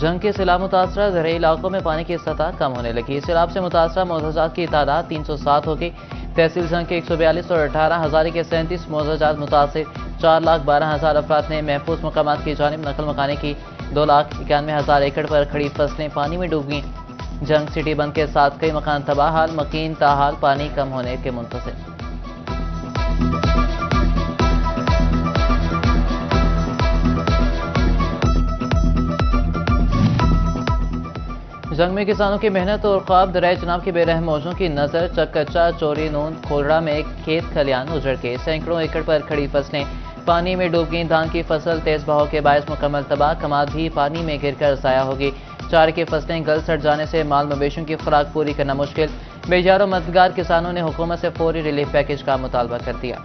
जंग के सैलाब मुतासरा ज़रई इलाकों में पानी की सतह कम होने लगी। सैलाब से मुतासरा मोहजात की तादाद 307 हो गई। तहसील जंग के 142 और 18 हज़ारी के 37 मोहजात मुतासर। 4,12,000 अफराद ने महफूज मकामात की जानिब नकल मकाने की। 2,91,000 एकड़ पर खड़ी फसलें पानी में डूब गईं। जंग सिटी बंद के साथ कई मकान तबाह हाल, मकीन ताहाल पानी कम होने के मुंतज़िर। जंग में किसानों की मेहनत और ख्वाब दरिया चनाब के बेरहम मौजों की नजर। चकच्चा, चोरी, नून, खोलड़ा में एक खेत खलियान उजड़ के सैकड़ों एकड़ पर खड़ी फसलें पानी में डूब गईं। धान की फसल तेज बहाव के बायस मुकम्मल तबाह, कमाद भी पानी में गिरकर ज़ाया होगी। चारे की फसलें गल सड़ जाने से माल मवेशियों की खुराक पूरी करना मुश्किल। बेजारों मददगार किसानों ने हुकूमत से फौरी रिलीफ पैकेज का मुतालबा कर दिया।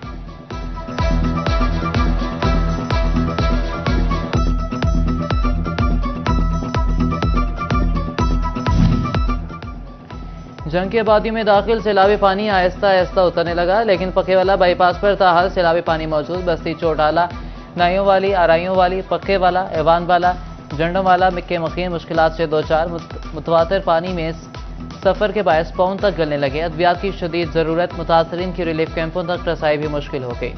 जंग की आबादी में दाखिल सैलाबी पानी आहिस्ता आहिस्ता उतरने लगा, लेकिन पखेवाला बाईपास पर ताहाल सैलाबी पानी मौजूद। बस्ती चोटाला, नाइयों वाली, आराइयों वाली, पक्के वाला, एवान वाला, जंडों वाला के मकीन मुश्किलात से दो चार। मुतवातिर पानी में सफर के बायस पौन तक गलने लगे। अद्वियात की शदीद जरूरत, मुतासरीन की रिलीफ कैंपों तक रसाई भी मुश्किल हो गई।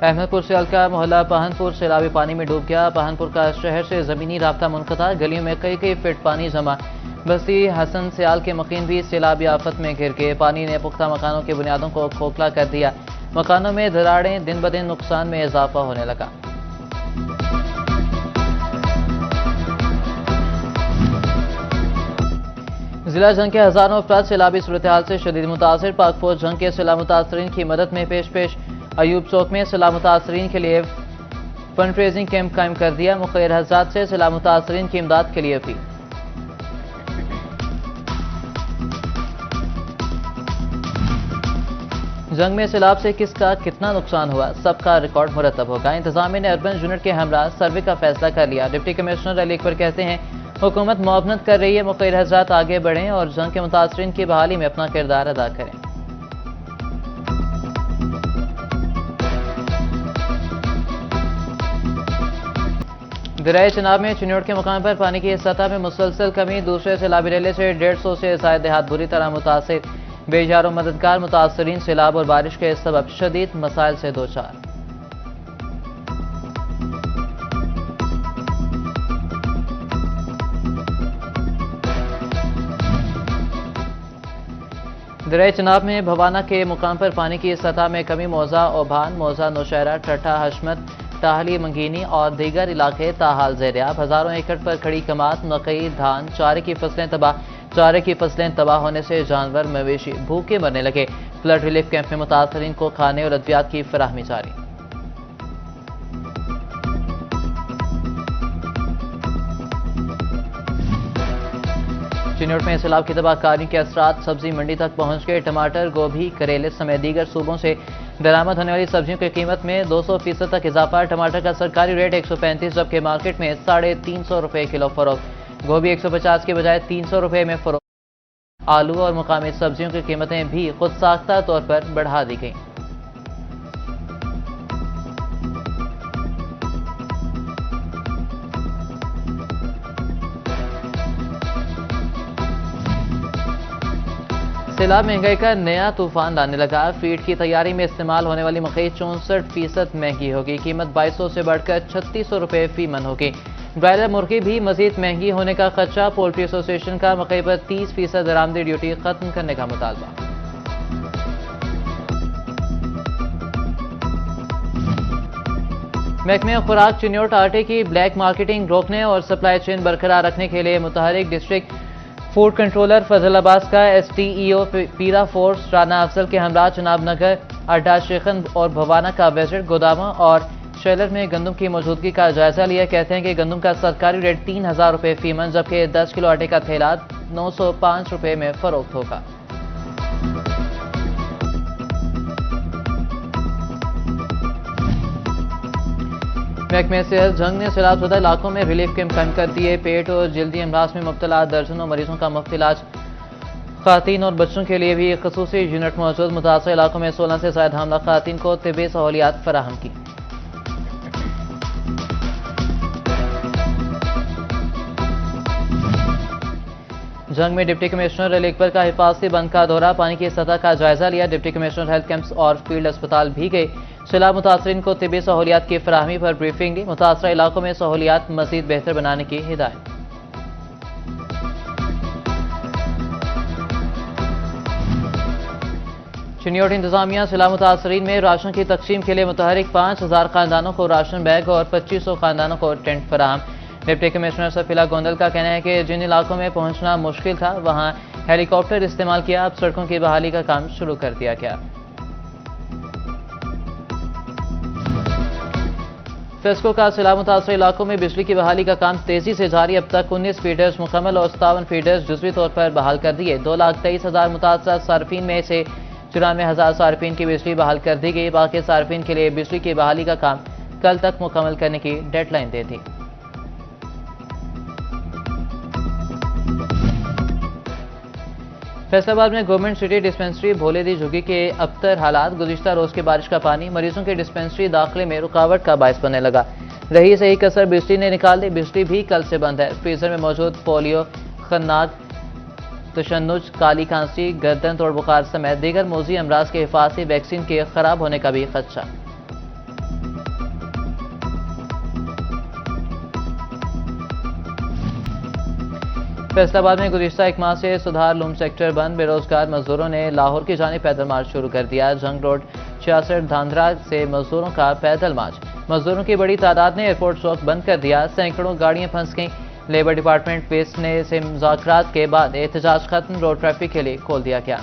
अहमदपुर से हल्का मोहल्ला पहनपुर सैलाबी पानी में डूब गया। पहनपुर का शहर से जमीनी राब्ता मुनक़ता, गलियों में कई फीट पानी जमा। बस्ती हसन सियाल के मकीन भी सैलाबी आफत में घिर गए। पानी ने पुख्ता मकानों की बुनियादों को खोखला कर दिया। मकानों में दरारें, दिन ब दिन नुकसान में इजाफा होने लगा। जिला जंग के हजारों अफराद सैलाबी सूरत हाल से शदीद मुतासर। पाक फौज जंग के सैलाब मुतासरीन की मदद में पेश अयूब चौक में सैलाब मुतासरीन के लिए फंड रेजिंग कैंप कायम कर दिया। मुखैर हज़रात से सैलाब मुतासरीन की इमदाद के लिए अपील। जंग में सैलाब से किसका कितना नुकसान हुआ, सबका रिकॉर्ड मुरतब होगा। इंतजामिया ने अर्बन यूनिट के हमरा सर्वे का फैसला कर लिया। डिप्टी कमिश्नर अली अकबर कहते हैं हुकूमत मुआवनत कर रही है। मुखैर हज़रात आगे बढ़ें और जंग के मुतासरीन की बहाली में अपना किरदार अदा करें। दरिया चनाब में चिन्योट के मकाम पर पानी की सतह में मुसलसल कमी। दूसरे सैलाबी रेले से 150 से ज़ायद देहात बुरी तरह मुतासिर। बेजारों मददगार मुतासरीन सैलाब और बारिश के सबब शदीद मसाइल से दो चार। दरिया चनाब में भवाना के मुकाम पर पानी की सतह में कमी। मौजा, ओभान, मौजा, नौशहरा, ठट्ठा, हशमत, टाहली, मंगीनी और दीगर इलाके ताहाल ज़ेरियाब। हजारों एकड़ पर खड़ी कमात, मकई, धान, चारे की फसलें तबाह होने से जानवर मवेशी भूखे मरने लगे। फ्लड रिलीफ कैंप में मुतासरीन को खाने और अद्वियात की फराहमी जारी। चिन्योट में सैलाब की तबाहकारी के असरात सब्जी मंडी तक पहुंच गए। टमाटर, गोभी, करेले समेत दीगर सूबों से दरामद होने वाली सब्जियों की कीमत में 200% तक इजाफा। टमाटर का सरकारी रेट 135, जबकि मार्केट में 350 रुपये किलो फरोख्त। गोभी 150 के बजाय 300 रुपये में फरोख्त। आलू और मुकामी सब्जियों की कीमतें भी खुद साख्ता तौर पर बढ़ा दी गई। सैलाब महंगाई का नया तूफान लाने लगा। फीड की तैयारी में इस्तेमाल होने वाली मकई 64% महंगी होगी। कीमत 2200 से बढ़कर 3600 रुपये फी मन होगी। ब्रायलर मुर्गी भी मजीद महंगी होने का खदशा। पोल्ट्री एसोसिएशन का मकई पर 30% दरामदी ड्यूटी खत्म करने का मुतालबा। महकमे खुराक चिन्योट आटे की ब्लैक मार्केटिंग रोकने और सप्लाई चेन बरकरार रखने के लिए मुतहरिक डिस्ट्रिक्ट फूड कंट्रोलर फजलाबाद का STEO पीरा फोर्स राना अफजल के हमरा चनाब नगर, अड्डा शेखन और भवाना का विजिट। गोदामा और शेलर में गंदम की मौजूदगी का जायजा लिया। कहते हैं कि गंदम का सरकारी रेट 3000 रुपये फी मन, जबकि 10 किलो आटे का थैला 905 रुपये में फरोख्त होगा। महकमे सेहत जंग ने सैलाबज़दा इलाकों में रिलीफ कैंप कायम कर दिए। पेट और जल्दी अमराज में मुब्तला दर्जनों मरीजों का मुफ्त इलाज। खातीन और बच्चों के लिए भी एक खसूसी यूनिट मौजूद। मुतासर इलाकों में 16 से ज्यादा हमला खातीन को तिब्बी सहूलियात फराहम की। जंग में डिप्टी कमिश्नर अली अकबर का हिफाजती बंद का दौरा, पानी की सतह का जायजा लिया। डिप्टी कमिश्नर हेल्थ कैंप्स और फील्ड अस्पताल भी गए। सैलाब मुतासरीन को तिब्बी सहूलियात की फराहमी पर ब्रीफिंग दी। मुतासरा इलाकों में सहूलियात मजीद बेहतर बनाने की हिदायत। चिन्योट इंतजामिया सैलाब मुतासरीन में राशन की तकसीम के लिए मुतहरिक 5000 खानदानों को राशन बैग और 2500 खानदानों को टेंट फराहम। डिप्टी कमिश्नर सफीला गोंदल का कहना है कि जिन इलाकों में पहुंचना मुश्किल था वहां हेलीकॉप्टर इस्तेमाल किया। अब सड़कों की बहाली का काम शुरू कर दिया गया। फेस्को का सैलाब मुतासर इलाकों में बिजली की बहाली का काम तेजी से जारी। अब तक 19 फीडर्स मुकम्मल और 57 फीडर्स जुज़वी तौर पर बहाल कर दिए। 2,23,000 मुतासर सार्फिन में से 94,000 सार्फिन की बिजली बहाल कर दी गई। बाकी सार्फिन के लिए बिजली की बहाली का काम कल तक मुकम्मल करने की डेडलाइन दे दी। फैसलाबाद में गवर्नमेंट सिटी डिस्पेंसरी भोले दी झुग्गी के अबतर हालात। गुज़िश्ता रोज की बारिश का पानी मरीजों के डिस्पेंसरी दाखिले में रुकावट का बायस बनने लगा। रही सही कसर बिजली ने निकाल दी। बिजली भी कल से बंद है। फ्रीजर में मौजूद पोलियो, खन्नाक, तशन्नुज, काली खांसी, गर्दन तोड़ बुखार समेत दीगर मौजी अमराज के हिफाजती वैक्सीन के खराब होने का भी खदशा। फैसलाबाद में गुज़िश्ता एक माह से सुधार लूम सेक्टर बंद। बेरोजगार मजदूरों ने लाहौर की जानिब पैदल मार्च शुरू कर दिया। जंग रोड 66 धांधरा से मजदूरों का पैदल मार्च। मजदूरों की बड़ी तादाद ने एयरपोर्ट चौक बंद कर दिया। सैकड़ों गाड़ियां फंस गईं। लेबर डिपार्टमेंट बेचने से मुज़ाकरात के बाद एहतजाज खत्म। रोड ट्रैफिक के लिए खोल दिया गया।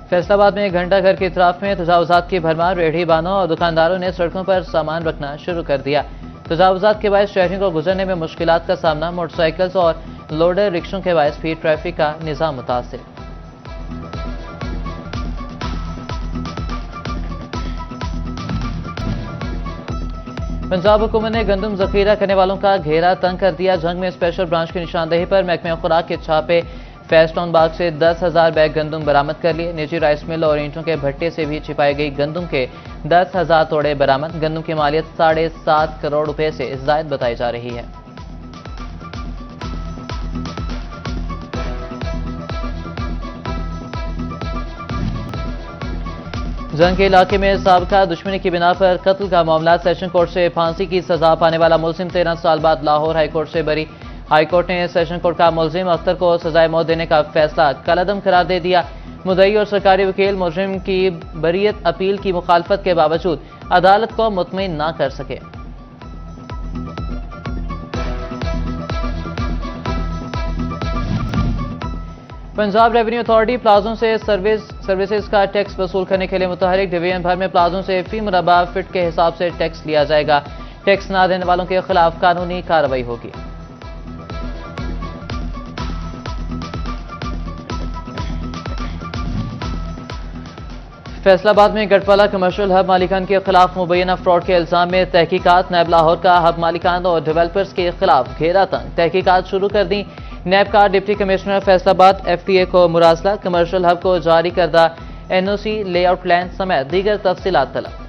फैसलाबाद में घंटा घर के इतराफ में तजावुजात की भरमार। रेहड़ी बानों और दुकानदारों ने सड़कों पर सामान रखना शुरू कर दिया। तजावुजात के बायस शहरियों को गुजरने में मुश्किलात का सामना। मोटरसाइकिल्स और लोडर रिक्शों के बायस भी ट्रैफिक का निज़ाम मुतासिर। पंजाब हुकूमत ने गंदम जखीरा करने वालों का घेरा तंग कर दिया। जंग में स्पेशल ब्रांच की निशानदेही पर महकमे खुराक के छापे। फैस्टाउन बाग से 10,000 बैग गंदम बरामद कर लिए। निजी राइस मिल और ईंटों के भट्टे से भी छिपाई गई गंदम के 10,000 तोड़े बरामद। गंदम की मालियत 7.5 करोड़ रुपए से जायद बताई जा रही है। जंग के इलाके में साबका दुश्मनी की बिना पर कत्ल का मामला। सेशन कोर्ट से फांसी की सजा पाने वाला मुलजिम 13 साल बाद लाहौर हाईकोर्ट से बरी। हाईकोर्ट ने सेशन कोर्ट का मुलजिम अख्तर को सजाए मौत देने का फैसला कलअदम करार दे दिया। मुद्दई और सरकारी वकील मुलजिम की बरीयत अपील की मुखालफत के बावजूद अदालत को मुतमईन ना कर सके। पंजाब रेवेन्यू अथॉरिटी प्लाजों से सर्विसेज का टैक्स वसूल करने के लिए मुतहरिक। डिवीजन भर में प्लाजों से फी मुरबा फिट के हिसाब से टैक्स लिया जाएगा। टैक्स ना देने वालों के खिलाफ कानूनी कार्रवाई होगी। फैसलाबाद में गटवाला कमर्शियल हब मालिकान के खिलाफ मुबैना फ्रॉड के इल्जाम में तहकीकात। नैब लाहौर का हब मालिकान और डेवलपर्स के खिलाफ घेरा तंग। तहकीकात शुरू कर दी। नैब का डिप्टी कमिश्नर फैसलाबाद FTA को मुरासला। कमर्शियल हब को जारी करदा NOC लेआउट प्लान समेत दीगर तफसीलात तलब।